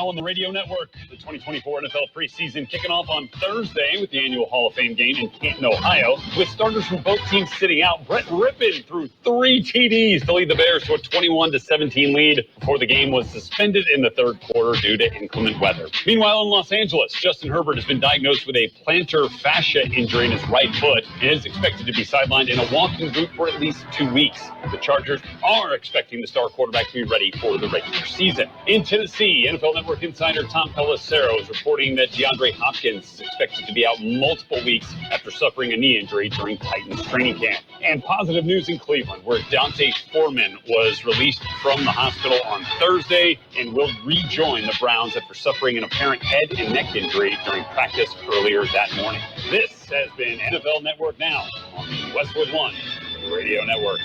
now on the radio network. The 2024 NFL preseason kicking off on Thursday with the annual Hall of Fame game in Canton, Ohio. With starters from both teams sitting out, Brett Rippon threw 3 TDs to lead the Bears to a 21-17 lead before the game was suspended in the third quarter due to inclement weather. Meanwhile, in Los Angeles, Justin Herbert has been diagnosed with a plantar fascia injury in his right foot and is expected to be sidelined in a walking boot for at least 2 weeks. The Chargers are expecting the star quarterback to be ready for the regular season. In Tennessee, NFL Network insider Tom Pelissero is reporting that DeAndre Hopkins is expected to be out multiple weeks after suffering a knee injury during Titans training camp. And positive news in Cleveland, where Dante Foreman was released from the hospital on Thursday and will rejoin the Browns after suffering an apparent head and neck injury during practice earlier that morning. This has been NFL Network Now on the Westwood One Radio Network.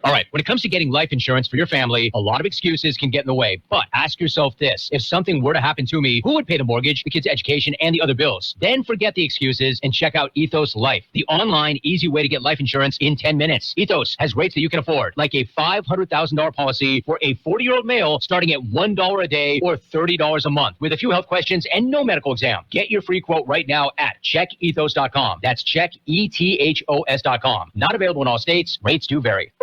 All right, when it comes to getting life insurance for your family, a lot of excuses can get in the way. But ask yourself this: if something were to happen to me, who would pay the mortgage, the kids' education, and the other bills? Then forget the excuses and check out Ethos Life, the online, easy way to get life insurance in 10 minutes. Ethos has rates that you can afford, like a $500,000 policy for a 40-year-old male starting at $1 a day or $30 a month, with a few health questions and no medical exam. Get your free quote right now at checkethos.com. That's checkethos.com. Not available in all states. Rates do vary.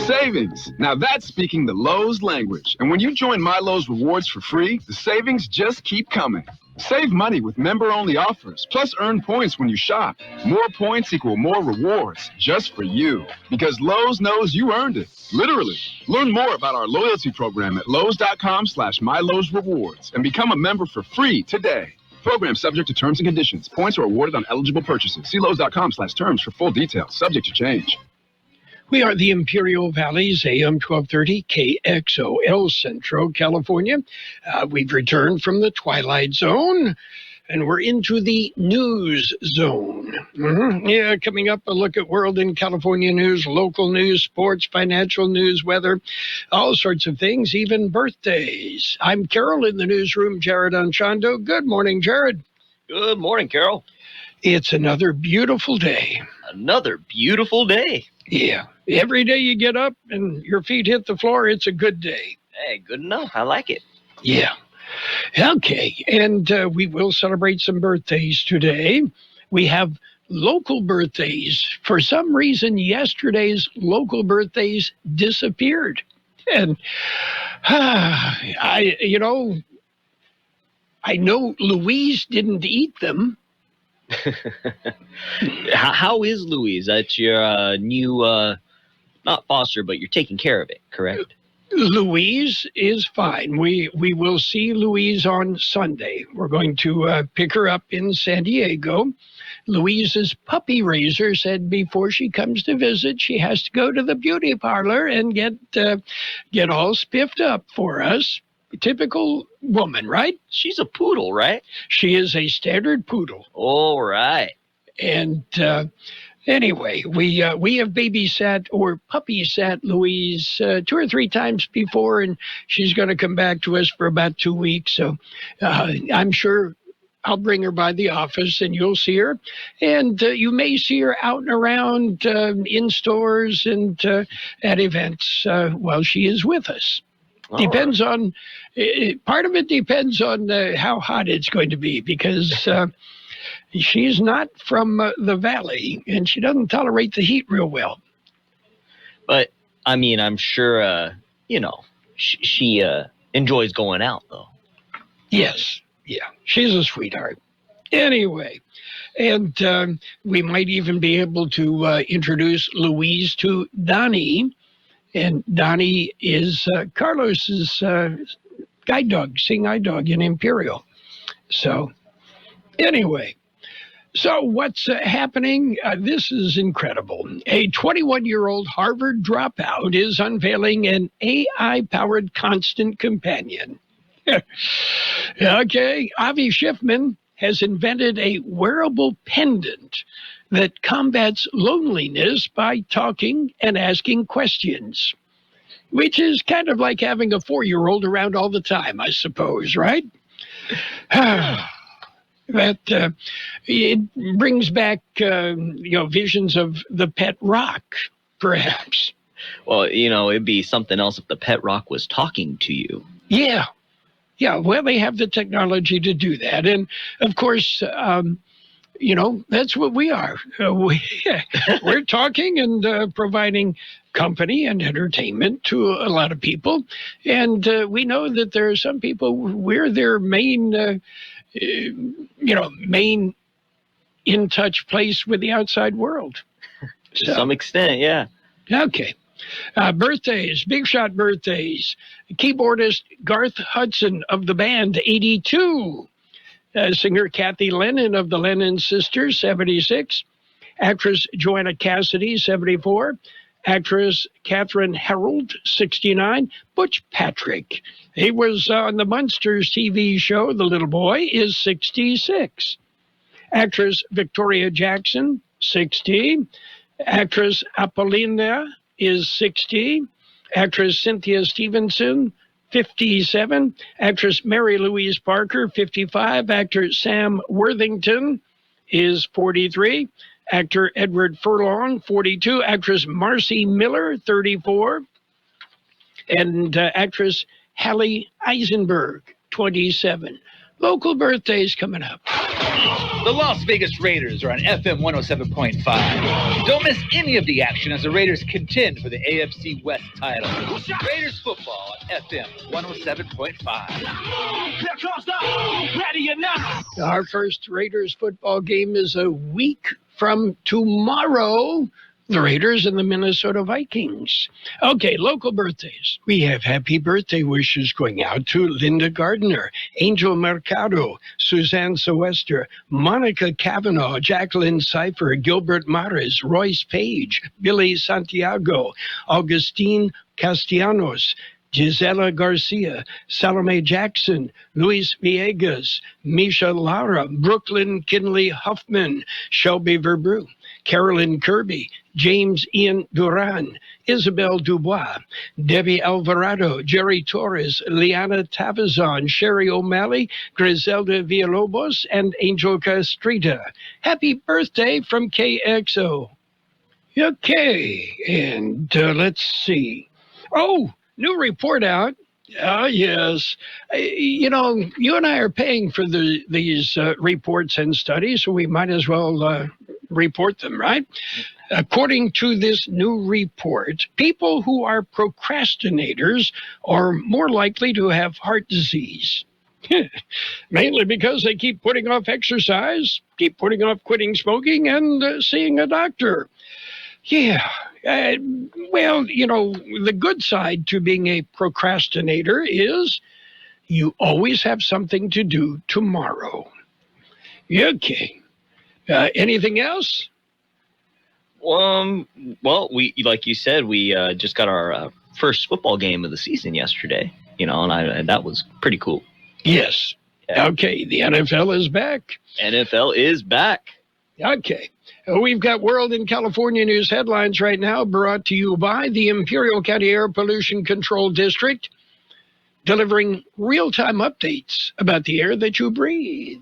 Savings. Now that's speaking the Lowe's language. And when you join My Lowe's Rewards for free, the savings just keep coming. Save money with member-only offers, plus earn points when you shop. More points equal more rewards, just for you. Because Lowe's knows you earned it. Literally. Learn more about our loyalty program at lowes.com/MyLowe'sRewards and become a member for free today. Program subject to terms and conditions. Points are awarded on eligible purchases. See lowes.com/terms for full details. Subject to change. We are the Imperial Valley's AM 1230 KXOL Centro, California. We've returned from the Twilight Zone, and we're into the news zone. Yeah, coming up, a look at world and California news, local news, sports, financial news, weather, all sorts of things, even birthdays. I'm Carroll in the newsroom, Jared Anchondo. Good morning, Jared. Good morning, Carroll. It's another beautiful day. Another beautiful day. Yeah. Every day you get up and your feet hit the floor, it's a good day. Hey, good enough. I like it. Yeah. Okay. And we will celebrate some birthdays today. We have local birthdays. For some reason, yesterday's local birthdays disappeared. And I know Louise didn't eat them. How is Louise? That's your new, not foster, but you're taking care of it, correct? Louise is fine. We will see Louise on Sunday. We're going to pick her up in San Diego. Louise's puppy raiser said before she comes to visit, she has to go to the beauty parlor and get all spiffed up for us. Typical woman, right? She's a poodle, right? She is a standard poodle. All right. And anyway, we have babysat or puppy sat Louise 2 or 3 times before, and she's going to come back to us for about 2 weeks. So I'm sure I'll bring her by the office and you'll see her. And you may see her out and around in stores and at events while she is with us. Depends on, part of it depends on how hot it's going to be, because she's not from the valley and she doesn't tolerate the heat real well. But, I mean, I'm sure, she enjoys going out, though. Yes. Yeah. She's a sweetheart. Anyway, and we might even be able to introduce Louise to Donnie. And Donnie is Carlos's guide dog, seeing eye dog in Imperial. So anyway, so what's happening? This is incredible. A 21-year-old Harvard dropout is unveiling an AI-powered constant companion. Okay, Avi Schiffman has invented a wearable pendant that combats loneliness by talking and asking questions, which is kind of like having a 4-year-old around all the time, I suppose, right? That it brings back, visions of the pet rock, perhaps. Well, it'd be something else if the pet rock was talking to you. Yeah. Yeah, well, they have the technology to do that. And, of course, that's what we are. We're talking and providing company and entertainment to a lot of people. And we know that there are some people, we're their main main in-touch place with the outside world. To some extent, yeah. Okay. Birthdays, big shot birthdays. Keyboardist Garth Hudson of the band, 82. Singer Kathy Lennon of the Lennon Sisters, 76. Actress Joanna Cassidy, 74. Actress Catherine Harold, 69. Butch Patrick, he was on the Munsters TV show, The Little Boy, is 66. Actress Victoria Jackson, 60. Actress Apollina is 60. Actress Cynthia Stevenson, 57. Actress Mary Louise Parker, 55. Actor Sam Worthington is 43. Actor Edward Furlong, 42. Actress Marcy Miller, 34. And actress Hallie Eisenberg, 27. Local birthdays coming up. The Las Vegas Raiders are on FM 107.5. Don't miss any of the action as the Raiders contend for the AFC West title. Raiders football on FM 107.5. Our first Raiders football game is a week from tomorrow. The Raiders and the Minnesota Vikings. Okay, local birthdays. We have happy birthday wishes going out to Linda Gardner, Angel Mercado, Suzanne Sylvester, Monica Cavanaugh, Jacqueline Cipher, Gilbert Mares, Royce Page, Billy Santiago, Augustine Castellanos, Gisela Garcia, Salome Jackson, Luis Villegas, Misha Lara, Brooklyn Kinley Huffman, Shelby Verbrew, Carolyn Kirby, James Ian Duran, Isabel Dubois, Debbie Alvarado, Jerry Torres, Liana Tavazon, Sherry O'Malley, Griselda Villalobos, and Angel Castrita. Happy birthday from KXO. Okay, and let's see. Oh, new report out. Yes. You and I are paying for these reports and studies, so we might as well report them, right? According to this new report, people who are procrastinators are more likely to have heart disease. Mainly because they keep putting off exercise, keep putting off quitting smoking, and seeing a doctor. Yeah. Well, the good side to being a procrastinator is you always have something to do tomorrow. Okay. Anything else? Well, we, like you said, we just got our first football game of the season yesterday, and that was pretty cool. Yes. Yeah. Okay, the NFL is back. NFL is back. Okay. We've got World and California News headlines right now, brought to you by the Imperial County Air Pollution Control District, delivering real-time updates about the air that you breathe.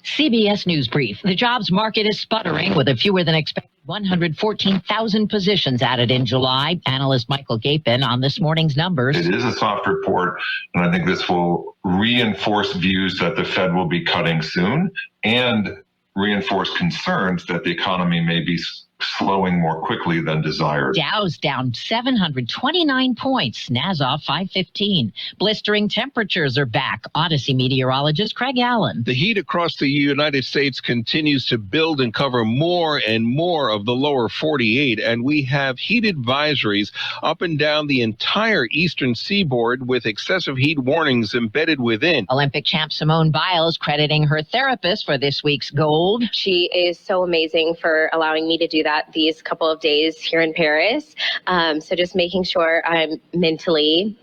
CBS News Brief. The jobs market is sputtering with a fewer than expected 114,000 positions added in July. Analyst Michael Gapin on this morning's numbers. It is a soft report, and I think this will reinforce views that the Fed will be cutting soon and reinforce concerns that the economy may be slowing more quickly than desired. Dow's down 729 points. Nasdaq 515. Blistering temperatures are back. Odyssey meteorologist Craig Allen. The heat across the United States continues to build and cover more and more of the lower 48, and we have heat advisories up and down the entire eastern seaboard with excessive heat warnings embedded within. Olympic champ Simone Biles crediting her therapist for this week's gold. She is so amazing for allowing me to do that these couple of days here in Paris. So just making sure I'm mentally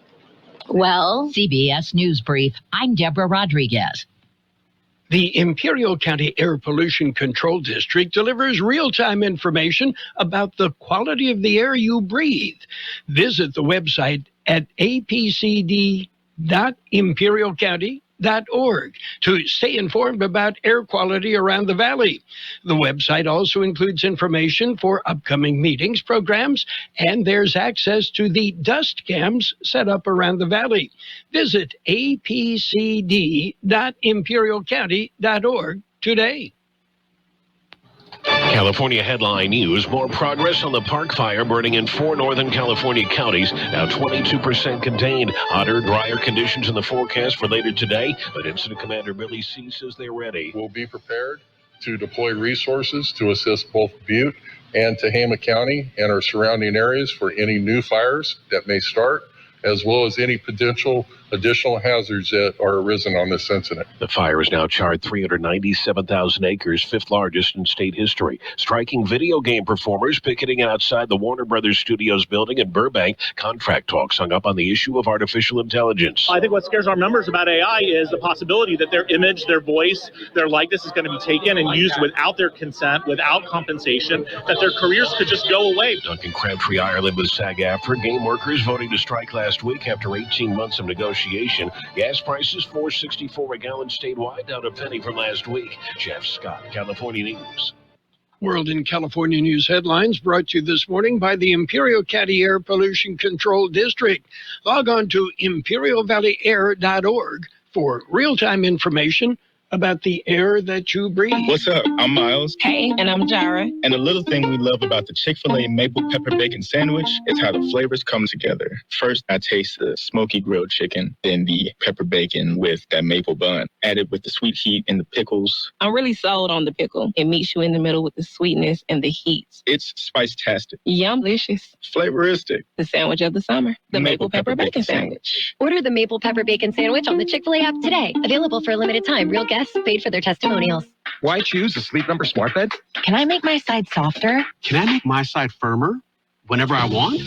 well. CBS News Brief. I'm Deborah Rodriguez. The Imperial County Air Pollution Control District delivers real-time information about the quality of the air you breathe. Visit the website at apcd.imperialcounty.gov. air.org to stay informed about air quality around the valley. The website also includes information for upcoming meetings, programs, and there's access to the dust cams set up around the valley. Visit apcd.imperialcounty.org today. California headline news. More progress on the park fire burning in 4 Northern California counties. Now 22% contained. Hotter, drier conditions in the forecast for later today. But Incident Commander Billy C. says they're ready. We'll be prepared to deploy resources to assist both Butte and Tehama County and our surrounding areas for any new fires that may start, as well as any potential additional hazards that are arisen on this incident. The fire has now charred 397,000 acres, 5th largest in state history. Striking video game performers picketing outside the Warner Brothers Studios building in Burbank. Contract talks hung up on the issue of artificial intelligence. I think what scares our members about AI is the possibility that their image, their voice, their likeness is going to be taken and used without their consent, without compensation, that their careers could just go away. Duncan Crabtree, Ireland with SAG-AFTRA. Game workers voting to strike last week after 18 months of negotiation. Gas prices $4.64 a gallon statewide, down a penny from last week. Jeff Scott, California News. World in California News headlines brought to you this morning by the Imperial County Air Pollution Control District. Log on to imperialvalleyair.org for real-time information about the air that you breathe. What's up? I'm Miles. Hey, and I'm Jara. And the little thing we love about the Chick-fil-A maple pepper bacon sandwich is how the flavors come together. First, I taste the smoky grilled chicken, then the pepper bacon with that maple bun, added with the sweet heat and the pickles. I'm really sold on the pickle. It meets you in the middle with the sweetness and the heat. It's spice-tastic. Yum-licious. Flavoristic. The sandwich of the summer. The maple pepper bacon sandwich. Order the maple pepper bacon sandwich on the Chick-fil-A app today. Available for a limited time. Real guests paid for their testimonials. Why choose a Sleep Number smart bed? Can I make my side softer? Can I make my side firmer whenever I want?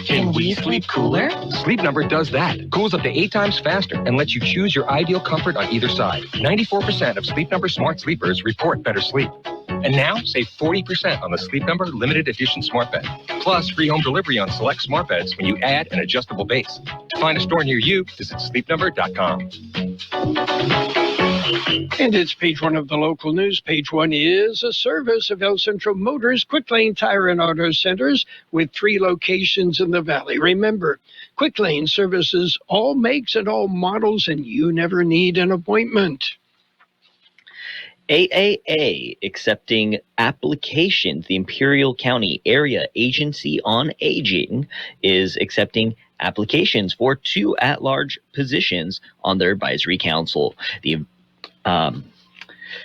Can we sleep cooler? Sleep Number does that. Cools up to 8 times faster and lets you choose your ideal comfort on either side. 94% of Sleep Number smart sleepers report better sleep. And now, save 40% on the Sleep Number limited edition smart bed. Plus, free home delivery on select smart beds when you add an adjustable base. To find a store near you, visit sleepnumber.com. And it's page 1 of the local news. Page 1 is a service of El Centro Motors Quick Lane Tire and Auto Centers with 3 locations in the valley. Remember, Quick Lane services all makes and all models, and you never need an appointment. AAA accepting applications. The Imperial County Area Agency on Aging is accepting applications for 2 at-large positions on their advisory council.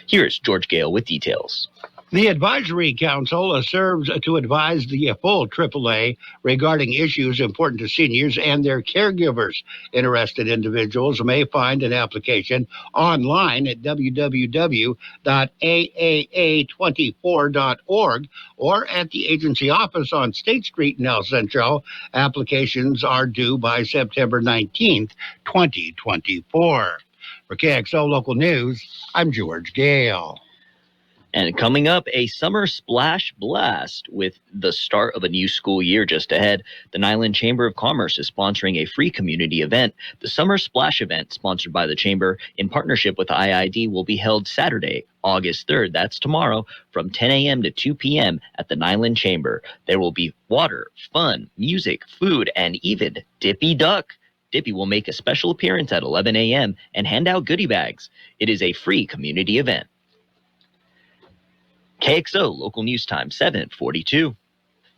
Here's George Gale with details. The Advisory Council serves to advise the full AAA regarding issues important to seniors and their caregivers. Interested individuals may find an application online at www.aaa24.org or at the agency office on State Street in El Centro. Applications are due by September 19th, 2024. For KXO Local News, I'm George Gale. And coming up, a summer splash blast with the start of a new school year just ahead. The Nyland Chamber of Commerce is sponsoring a free community event. The Summer Splash event, sponsored by the Chamber in partnership with IID, will be held Saturday, August 3rd. That's tomorrow, from 10 a.m. to 2 p.m. at the Nyland Chamber. There will be water, fun, music, food, and even Dippy Duck. Dippy will make a special appearance at 11 a.m. and hand out goodie bags. It is a free community event. KXO Local News Time 7:42.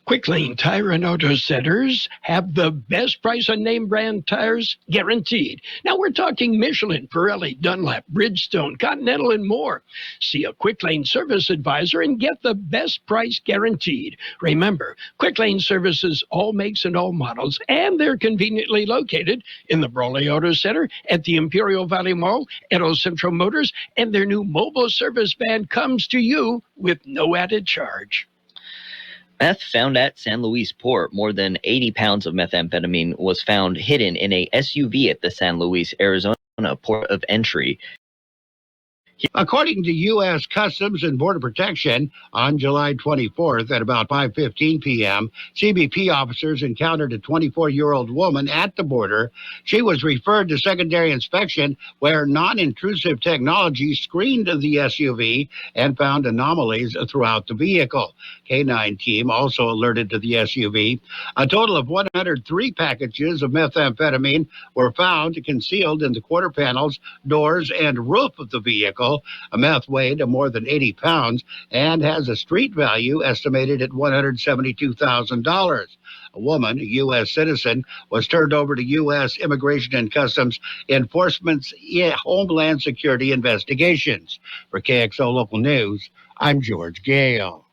Quick Lane Tire and Auto Centers have the best price on name brand tires guaranteed. Now we're talking Michelin, Pirelli, Dunlop, Bridgestone, Continental, and more. See a Quick Lane service advisor and get the best price guaranteed. Remember, Quick Lane services all makes and all models, and they're conveniently located in the Brawley Auto Center, at the Imperial Valley Mall, at El Centro Motors, and their new mobile service van comes to you with no added charge. Meth found at San Luis Port. More than 80 pounds of methamphetamine was found hidden in a SUV at the San Luis, Arizona port of entry. According to U.S. Customs and Border Protection, on July 24th at about 5:15 p.m., CBP officers encountered a 24-year-old woman at the border. She was referred to secondary inspection where non-intrusive technology screened the SUV and found anomalies throughout the vehicle. K-9 team also alerted to the SUV. A total of 103 packages of methamphetamine were found concealed in the quarter panels, doors, and roof of the vehicle. A meth weighed more than 80 pounds and has a street value estimated at $172,000. A woman, a U.S. citizen, was turned over to U.S. Immigration and Customs Enforcement's Homeland Security investigations. For KXO Local News, I'm George Gale.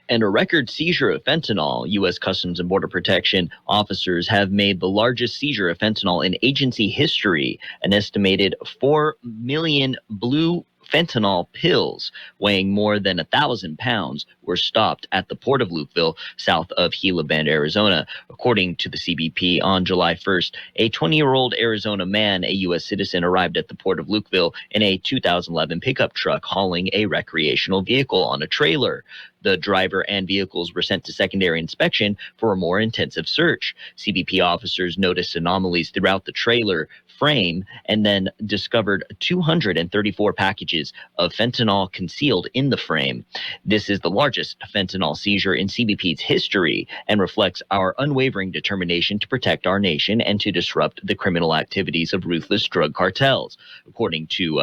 And a record seizure of fentanyl. U.S. Customs and Border Protection officers have made the largest seizure of fentanyl in agency history. An estimated 4 million blue fentanyl pills weighing more than 1,000 pounds were stopped at the port of Lukeville, south of Gila Bend, Arizona. According to the CBP, on July 1st, a 20-year-old Arizona man, a U.S. citizen, arrived at the port of Lukeville in a 2011 pickup truck hauling a recreational vehicle on a trailer. The driver and vehicles were sent to secondary inspection for a more intensive search. CBP officers noticed anomalies throughout the trailer frame and then discovered 234 packages of fentanyl concealed in the frame. This is the largest fentanyl seizure in CBP's history and reflects our unwavering determination to protect our nation and to disrupt the criminal activities of ruthless drug cartels, according to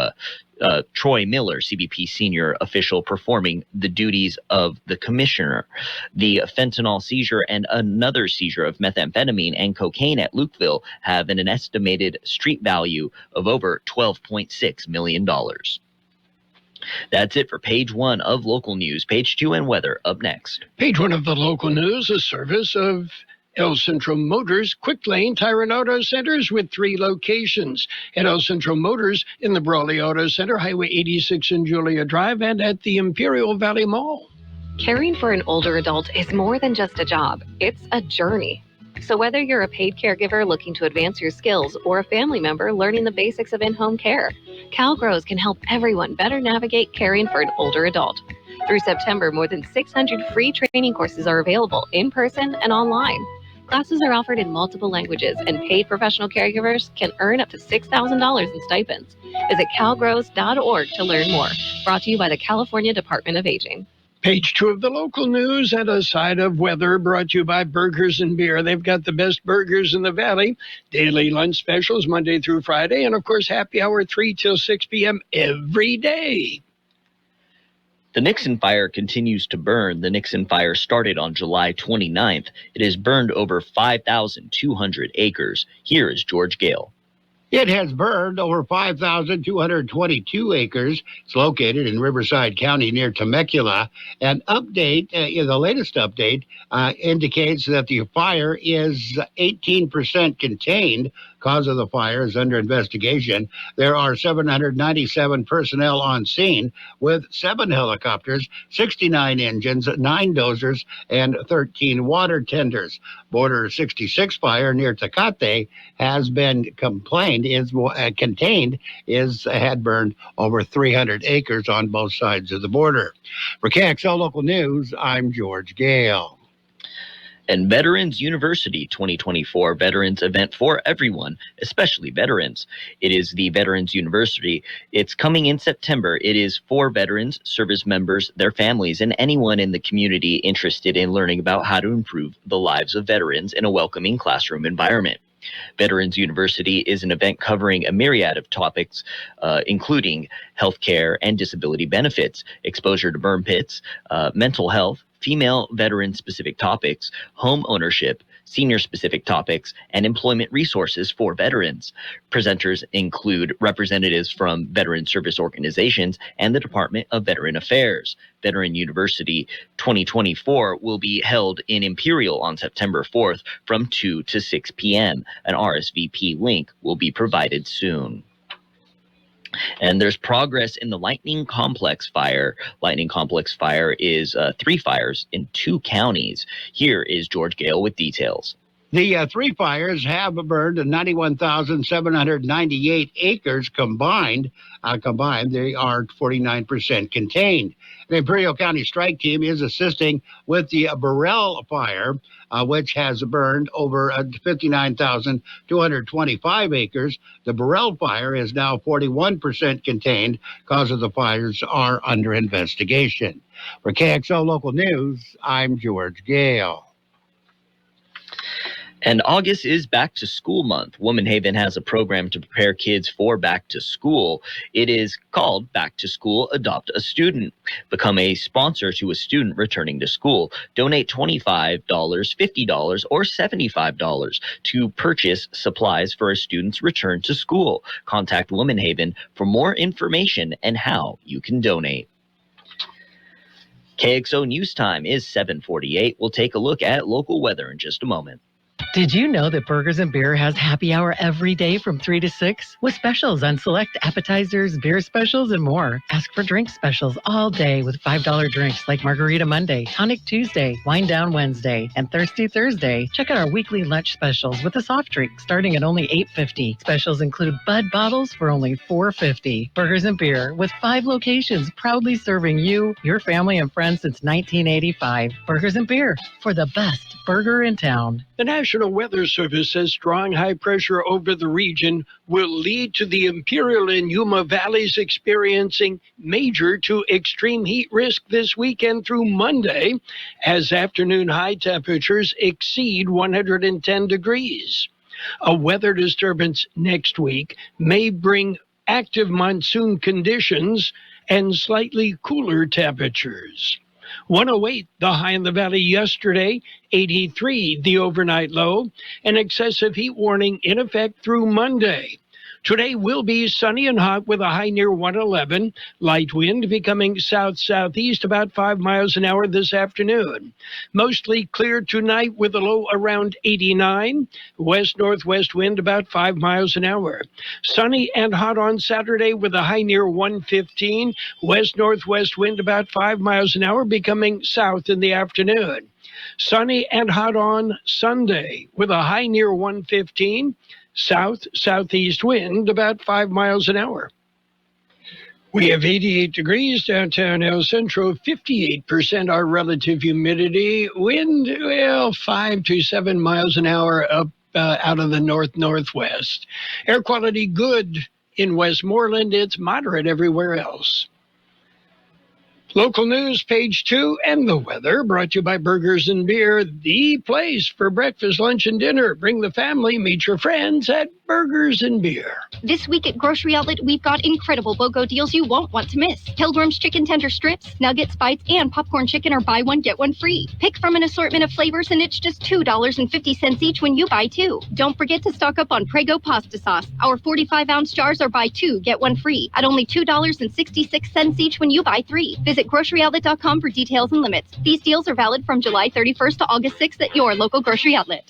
Troy Miller, CBP senior official performing the duties of the commissioner. The fentanyl seizure and another seizure of methamphetamine and cocaine at Lukeville have an estimated street value of over $12.6 million. That's it for page 1 of local news. Page 2 and weather up next. Page 1 of the local news, a service of El Centro Motors Quick Lane Tire and Auto Centers with 3 locations. At El Centro Motors in the Brawley Auto Center, Highway 86 and Julia Drive, and at the Imperial Valley Mall. Caring for an older adult is more than just a job. It's a journey. So whether you're a paid caregiver looking to advance your skills or a family member learning the basics of in-home care, CalGrows can help everyone better navigate caring for an older adult. Through September, more than 600 free training courses are available in person and online. Classes are offered in multiple languages, and paid professional caregivers can earn up to $6,000 in stipends. Visit calgrows.org to learn more. Brought to you by the California Department of Aging. Page 2 of the local news and a side of weather brought to you by Burgers and Beer. They've got the best burgers in the valley. Daily lunch specials Monday through Friday. And, of course, happy hour 3 till 6 p.m. every day. The Nixon fire continues to burn. The Nixon fire started on July 29th. It has burned over 5,200 acres. Here is George Gale. It has burned over 5,222 acres. It's located in Riverside County near Temecula. An update, the latest update, indicates that the fire is 18% contained. Cause of the fire is under investigation. There are 797 personnel on scene with 7 helicopters, 69 engines, 9 dozers, and 13 water tenders. Border 66 fire near Tecate has been had burned over 300 acres on both sides of the border. For KXL Local News, I'm George Gale. And Veterans University 2024 Veterans Event for everyone, especially veterans. It is the Veterans University. It's coming in September. It is for veterans, service members, their families, and anyone in the community interested in learning about how to improve the lives of veterans in a welcoming classroom environment. Veterans University is an event covering a myriad of topics, including healthcare and disability benefits, exposure to burn pits, mental health, female veteran-specific topics, home ownership, senior-specific topics, and employment resources for veterans. Presenters include representatives from veteran service organizations and the Department of Veteran Affairs. Veteran University 2024 will be held in Imperial on September 4th from 2 to 6 p.m. An RSVP link will be provided soon. And there's progress in the Lightning Complex fire. Lightning Complex fire is 3 fires in 2 counties. Here is George Gale with details. The three fires have burned 91,798 acres combined. They are 49% contained. The Imperial County Strike Team is assisting with the Burrell Fire, which has burned over 59,225 acres. The Burrell Fire is now 41% contained. Cause of the fires are under investigation. For KXO Local News, I'm George Gale. And August is Back to School Month. Womanhaven has a program to prepare kids for back to school. It is called Back to School Adopt a Student. Become a sponsor to a student returning to school. Donate $25, $50, or $75 to purchase supplies for a student's return to school. Contact Womanhaven for more information and how you can donate. KXO News Time is 7:48. We'll take a look at local weather in just a moment. Did you know that Burgers & Beer has happy hour every day from 3 to 6? With specials on select appetizers, beer specials, and more. Ask for drink specials all day with $5 drinks like Margarita Monday, Tonic Tuesday, Wine Down Wednesday, and Thirsty Thursday. Check out our weekly lunch specials with a soft drink starting at only $8.50. Specials include Bud bottles for only $4.50. Burgers & Beer with 5 locations proudly serving you, your family, and friends since 1985. Burgers & Beer for the best burger in town. The National Weather Service says strong high pressure over the region will lead to the Imperial and Yuma Valleys experiencing major to extreme heat risk this weekend through Monday as afternoon high temperatures exceed 110 degrees. A weather disturbance next week may bring active monsoon conditions and slightly cooler temperatures. 108 the high in the valley yesterday, 83 the overnight low, an excessive heat warning in effect through Monday. Today will be sunny and hot with a high near 111, light wind becoming south-southeast about 5 miles an hour this afternoon. Mostly clear tonight with a low around 89, west-northwest wind about 5 miles an hour. Sunny and hot on Saturday with a high near 115, west-northwest wind about 5 miles an hour becoming south in the afternoon. Sunny and hot on Sunday with a high near 115, south-southeast wind about 5 miles an hour. We have 88 degrees downtown El Centro, 58% our relative humidity, wind, 5 to 7 miles an hour up out of the north-northwest. Air quality good in Westmoreland, it's moderate everywhere else. Local news, page 2, and the weather, brought to you by Burgers & Beer, the place for breakfast, lunch, and dinner. Bring the family, meet your friends at Burgers & Beer. This week at Grocery Outlet, we've got incredible BOGO deals you won't want to miss. Pilgrim's chicken tender strips, nuggets, bites, and popcorn chicken are buy one, get one free. Pick from an assortment of flavors, and it's just $2.50 each when you buy 2. Don't forget to stock up on Prego pasta sauce. Our 45-ounce jars are buy 2, get 1 free at only $2.66 each when you buy 3. Visit GroceryOutlet.com for details and limits. These deals are valid from July 31st to August 6th at your local grocery outlet.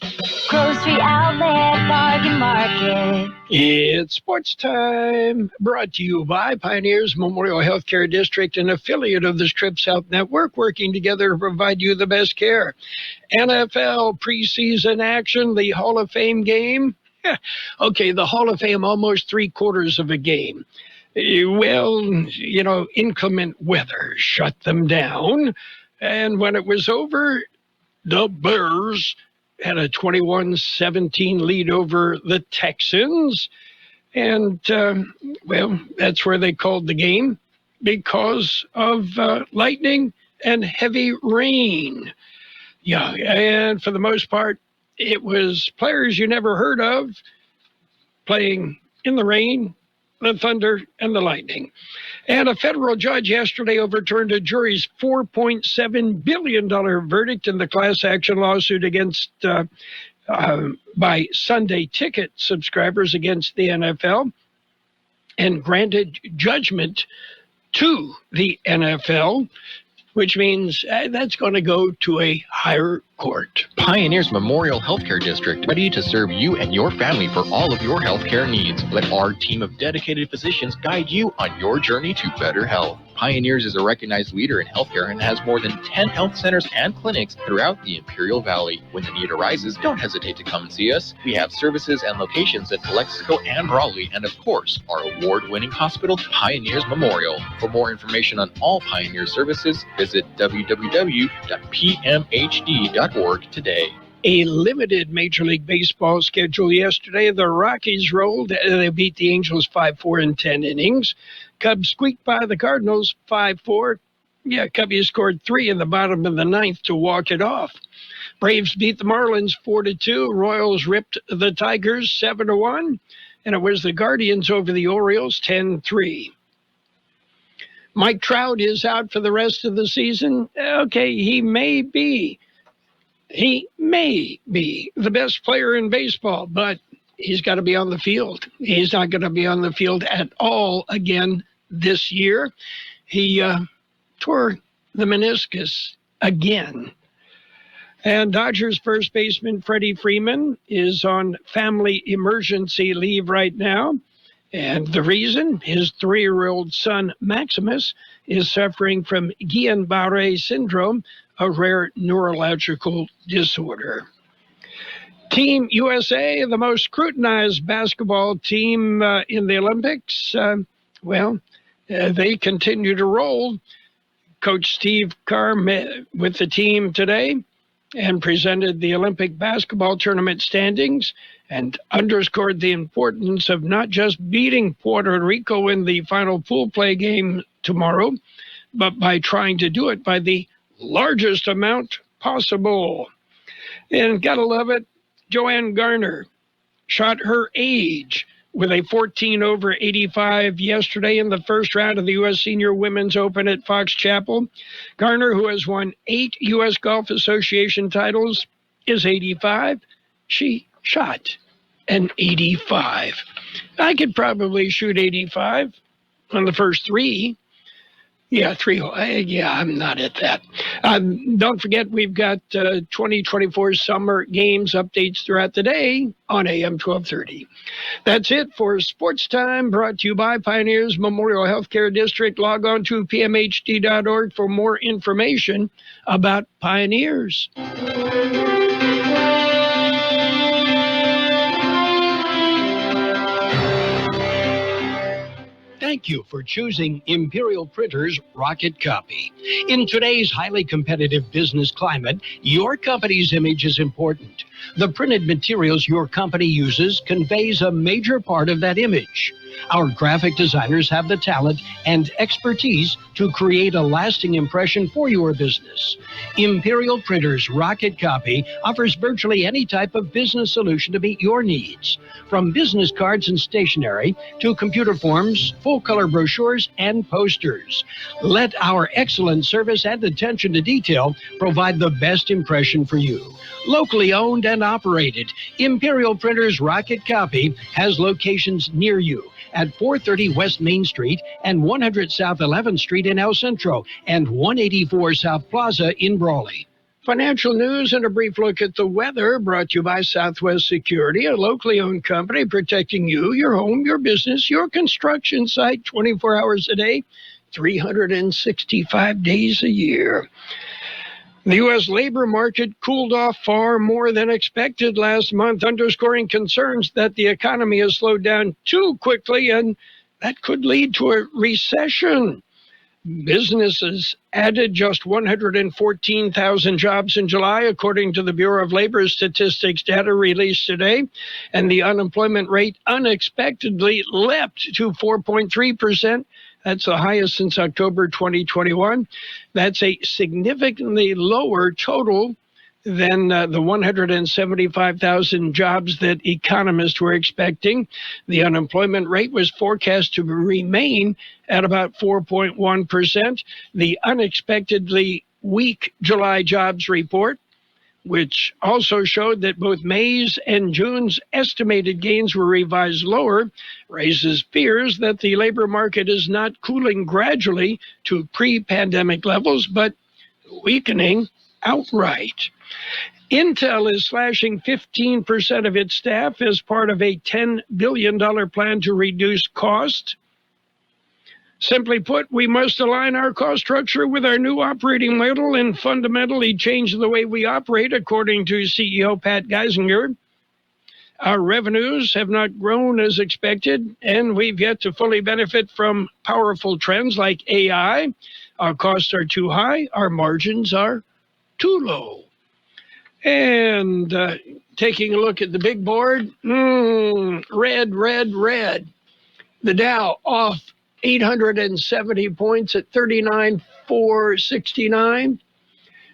Grocery Outlet Bargain Market. It's sports time, brought to you by Pioneers Memorial Healthcare District, an affiliate of the Strip South Network, working together to provide you the best care. NFL preseason action, the Hall of Fame game. Okay, the Hall of Fame, almost 3/4 of a game. Well, inclement weather shut them down. And when it was over, the Bears had a 21-17 lead over the Texans. And, that's where they called the game because of lightning and heavy rain. Yeah, and for the most part, it was players you never heard of playing in the rain, the thunder, and the lightning. And a federal judge yesterday overturned a jury's $4.7 billion verdict in the class action lawsuit against by Sunday Ticket subscribers against the NFL, and granted judgment to the NFL, which means that's going to go to a higher court. Pioneers Memorial Healthcare District, ready to serve you and your family for all of your healthcare needs. Let our team of dedicated physicians guide you on your journey to better health. Pioneers is a recognized leader in healthcare and has more than 10 health centers and clinics throughout the Imperial Valley. When the need arises, don't hesitate to come and see us. We have services and locations in Calexico and Raleigh, and of course, our award-winning hospital, Pioneers Memorial. For more information on all Pioneer services, visit www.pmhd.org today. A limited Major League Baseball schedule yesterday. The Rockies rolled. They beat the Angels 5-4 in 10 innings. Cubs squeaked by the Cardinals 5-4. Yeah, Cubbies scored 3 in the bottom of the ninth to walk it off. Braves beat the Marlins 4-2. Royals ripped the Tigers 7-1. And it was the Guardians over the Orioles 10-3. Mike Trout is out for the rest of the season. Okay, he may be the best player in baseball, but he's got to be on the field. He's not going to be on the field at all again this year. He tore the meniscus again. And Dodgers first baseman Freddie Freeman is on family emergency leave right now. And the reason, his 3-year-old son Maximus is suffering from Guillain-Barré syndrome, a rare neurological disorder. Team USA, the most scrutinized basketball team in the Olympics, they continue to roll. Coach Steve Kerr met with the team today and presented the Olympic basketball tournament standings and underscored the importance of not just beating Puerto Rico in the final pool play game tomorrow, but by trying to do it by the largest amount possible. And gotta love it, Joanne Garner shot her age with a 14/85 yesterday in the first round of the U.S. Senior Women's Open at Fox Chapel. Garner, who has won 8 U.S. Golf Association titles, is 85. She shot an 85. I could probably shoot 85 on the first 3. Yeah, 3. Yeah, I'm not at that. Don't forget, we've got 2024 Summer Games updates throughout the day on AM 1230. That's it for Sports Time, brought to you by Pioneers Memorial Healthcare District. Log on to pmhd.org for more information about Pioneers. Thank you for choosing Imperial Printers Rocket Copy. In today's highly competitive business climate, your company's image is important. The printed materials your company uses conveys a major part of that image. Our graphic designers have the talent and expertise to create a lasting impression for your business. Imperial Printers Rocket Copy offers virtually any type of business solution to meet your needs, from business cards and stationery to computer forms, full-color brochures, and posters. Let our excellent service and attention to detail provide the best impression for you. Locally owned and operated, Imperial Printers Rocket Copy has locations near you at 430 West Main Street and 100 South 11th Street in El Centro and 184 South Plaza in Brawley. Financial news and a brief look at the weather brought to you by Southwest Security, a locally owned company protecting you, your home, your business, your construction site 24 hours a day, 365 days a year. The U.S. labor market cooled off far more than expected last month, underscoring concerns that the economy has slowed down too quickly and that could lead to a recession. Businesses added just 114,000 jobs in July, according to the Bureau of Labor Statistics data released today, and the unemployment rate unexpectedly leapt to 4.3%. That's the highest since October 2021. That's a significantly lower total than the 175,000 jobs that economists were expecting. The unemployment rate was forecast to remain at about 4.1%. The unexpectedly weak July jobs report, which also showed that both May's and June's estimated gains were revised lower, raises fears that the labor market is not cooling gradually to pre-pandemic levels, but weakening outright. Intel is slashing 15% of its staff as part of a $10 billion plan to reduce cost. Simply put, we must align our cost structure with our new operating model and fundamentally change the way we operate, according to CEO Pat Geisinger. Our revenues have not grown as expected, and we've yet to fully benefit from powerful trends like AI. Our costs are too high. Our margins are too low. And taking a look at the big board, red. The Dow off 870 points at 39,469.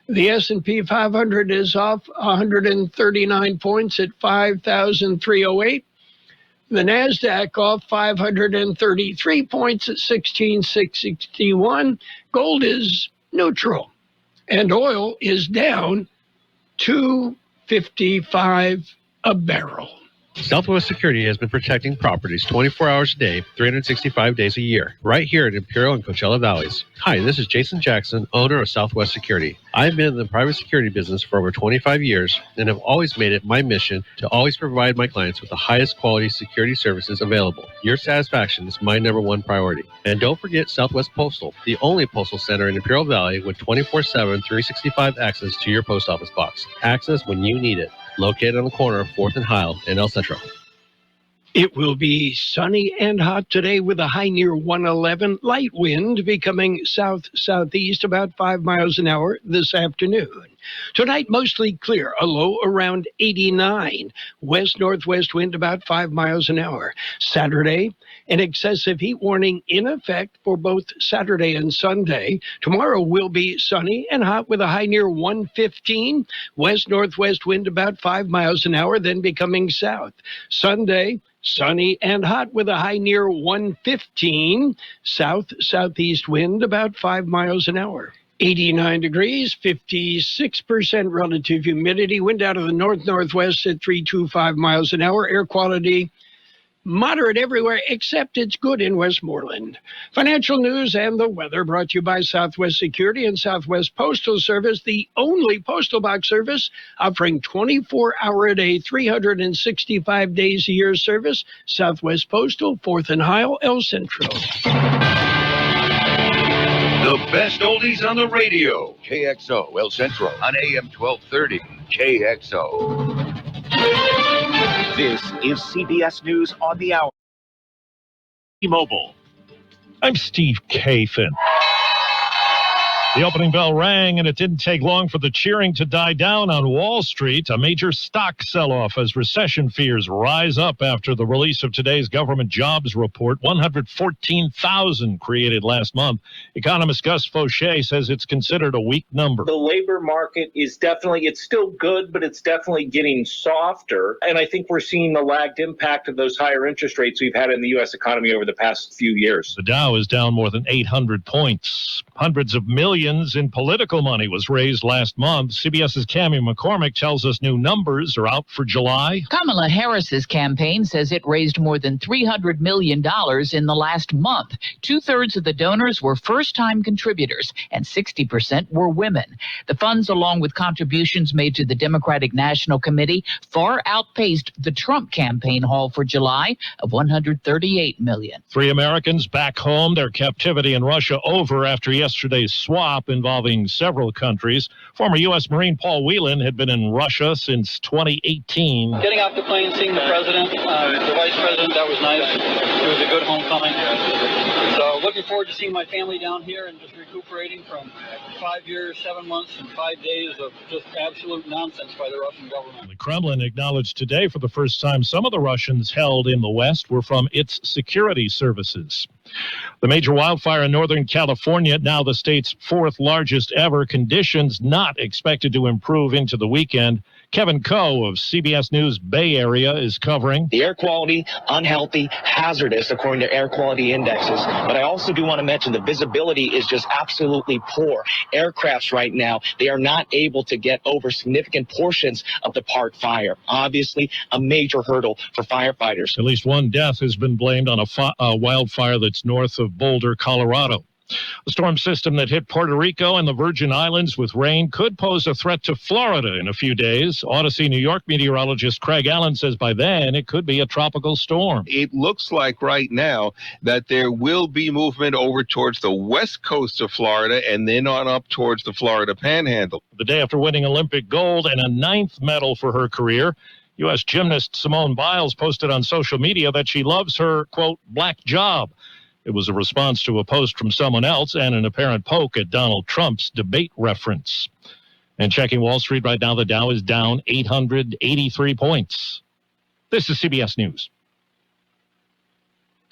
The S&P 500 is off 139 points at 5,308. The NASDAQ off 533 points at 16,661. Gold is neutral. And oil is down $2.55 a barrel. Southwest Security has been protecting properties 24 hours a day, 365 days a year, right here in Imperial and Coachella Valleys. Hi, this is Jason Jackson, owner of Southwest Security. I've been in the private security business for over 25 years and have always made it my mission to always provide my clients with the highest quality security services available. Your satisfaction is my number one priority. And don't forget Southwest Postal, the only postal center in Imperial Valley with 24/7, 365 access to your post office box. Access when you need it. Located on the corner of 4th and Heil in El Centro. It will be sunny and hot today with a high near 111, light wind becoming south-southeast about 5 miles an hour this afternoon. Tonight, mostly clear, a low around 89, west-northwest wind about 5 miles an hour. Saturday, an excessive heat warning in effect for both Saturday and Sunday. Tomorrow will be sunny and hot with a high near 115, west-northwest wind about 5 miles an hour, then becoming south. Sunday, sunny and hot with a high near 115, south-southeast wind about 5 miles an hour. 89 degrees, 56% relative humidity, wind out of the north-northwest at 325 miles an hour, air quality moderate everywhere except it's good in Westmoreland. Financial news and the weather brought to you by Southwest Security and Southwest Postal Service, the only postal box service offering 24-hour-a-day, 365 days a year service. Southwest Postal, 4th and Heil, El Centro. The best oldies on the radio. KXO, El Centro, on AM 1230. KXO. This is CBS News on the Hour. T-Mobile. I'm Steve Kathan. The opening bell rang, and it didn't take long for the cheering to die down on Wall Street. A major stock sell-off as recession fears rise up after the release of today's government jobs report. 114,000 created last month. Economist Gus Fauché says it's considered a weak number. The labor market is it's still good, but it's definitely getting softer. And I think we're seeing the lagged impact of those higher interest rates we've had in the U.S. economy over the past few years. The Dow is down more than 800 points. Hundreds of millions in political money was raised last month. CBS's Cammie McCormick tells us new numbers are out for July. Kamala Harris's campaign says it raised more than $300 million in the last month. 2/3 of the donors were first-time contributors, and 60% were women. The funds, along with contributions made to the Democratic National Committee, far outpaced the Trump campaign haul for July of $138 million. 3 Americans back home, their captivity in Russia over after yesterday's swap involving several countries. Former U.S. Marine Paul Whelan had been in Russia since 2018. Getting off the plane, seeing the president, the vice president, that was nice. It was a good homecoming. So looking forward to seeing my family down here and just recuperating from 5 years, 7 months, and 5 days of just absolute nonsense by the Russian government. The Kremlin acknowledged today for the first time some of the Russians held in the West were from its security services. The major wildfire in Northern California, now the state's 4th largest ever, conditions not expected to improve into the weekend. Kevin Kxo of CBS News Bay Area is covering. The air quality, unhealthy, hazardous, according to air quality indexes. But I also do want to mention the visibility is just absolutely poor. Aircrafts right now, they are not able to get over significant portions of the park fire. Obviously, a major hurdle for firefighters. At least one death has been blamed on a wildfire that's north of Boulder, Colorado. A storm system that hit Puerto Rico and the Virgin Islands with rain could pose a threat to Florida in a few days. Odyssey, New York meteorologist Craig Allen says by then it could be a tropical storm. It looks like right now that there will be movement over towards the west coast of Florida and then on up towards the Florida Panhandle. The day after winning Olympic gold and a 9th medal for her career, U.S. gymnast Simone Biles posted on social media that she loves her, quote, black job. It was a response to a post from someone else and an apparent poke at Donald Trump's debate reference. And checking Wall Street right now, the Dow is down 883 points. This is CBS News.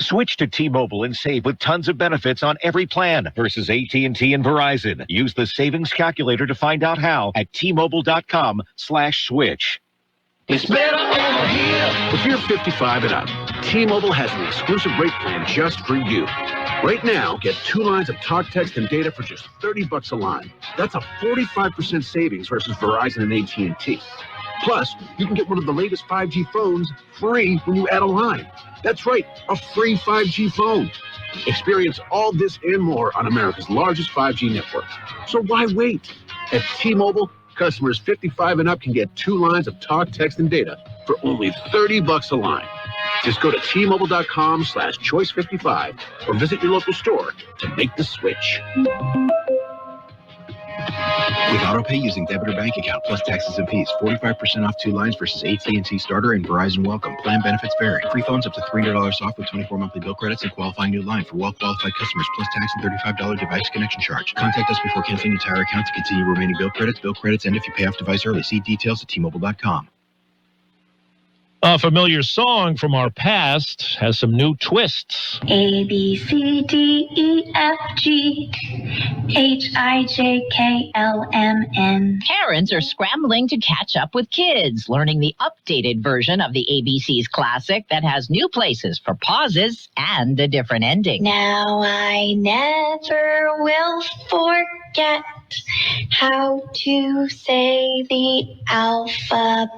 Switch to T-Mobile and save with tons of benefits on every plan versus AT&T and Verizon. Use the savings calculator to find out how at T-Mobile.com/switch. It's better over here. If you're 55 and up, T-Mobile has an exclusive rate plan just for you. Right now, get 2 lines of talk, text, and data for just $30 a line. That's a 45% savings versus Verizon and AT&T. Plus, you can get one of the latest 5G phones free when you add a line. That's right, a free 5G phone. Experience all this and more on America's largest 5G network. So why wait? At T-Mobile, customers 55 and up can get 2 lines of talk, text, and data for only $30 a line. Just go to T-Mobile.com/choice55 or visit your local store to make the switch. With AutoPay using debit or bank account plus taxes and fees, 45% off 2 lines versus AT&T Starter and Verizon Welcome. Plan benefits vary. Free phones up to $300 off with 24 monthly bill credits and qualifying new line for well-qualified customers plus tax and $35 device connection charge. Contact us before canceling your entire account to continue remaining bill credits. Bill credits end if you pay off device early. See details at T-Mobile.com. A familiar song from our past has some new twists. A, B, C, D, E, F, G, H, I, J, K, L, M, N. Parents are scrambling to catch up with kids, learning the updated version of the ABC's classic that has new places for pauses and a different ending. Now I never will forget how to say the alphabet.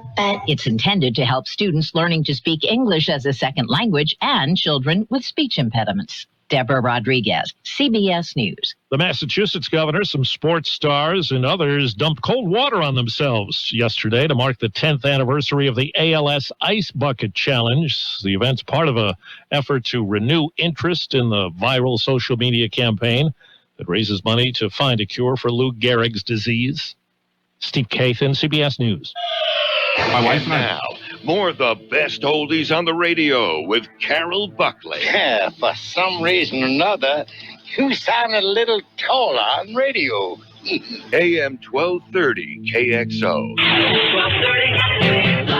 It's intended to help students learning to speak English as a second language and children with speech impediments. Deborah Rodriguez, CBS News. The Massachusetts governor, some sports stars, and others dumped cold water on themselves yesterday to mark the 10th anniversary of the ALS Ice Bucket Challenge. The event's part of an effort to renew interest in the viral social media campaign that raises money to find a cure for Lou Gehrig's disease. Steve Kathan, CBS News. My wife and now, more of the best oldies on the radio with Carroll Buckley. Yeah, for some reason or another, you sound a little taller on radio. AM 1230 KXO. 1230.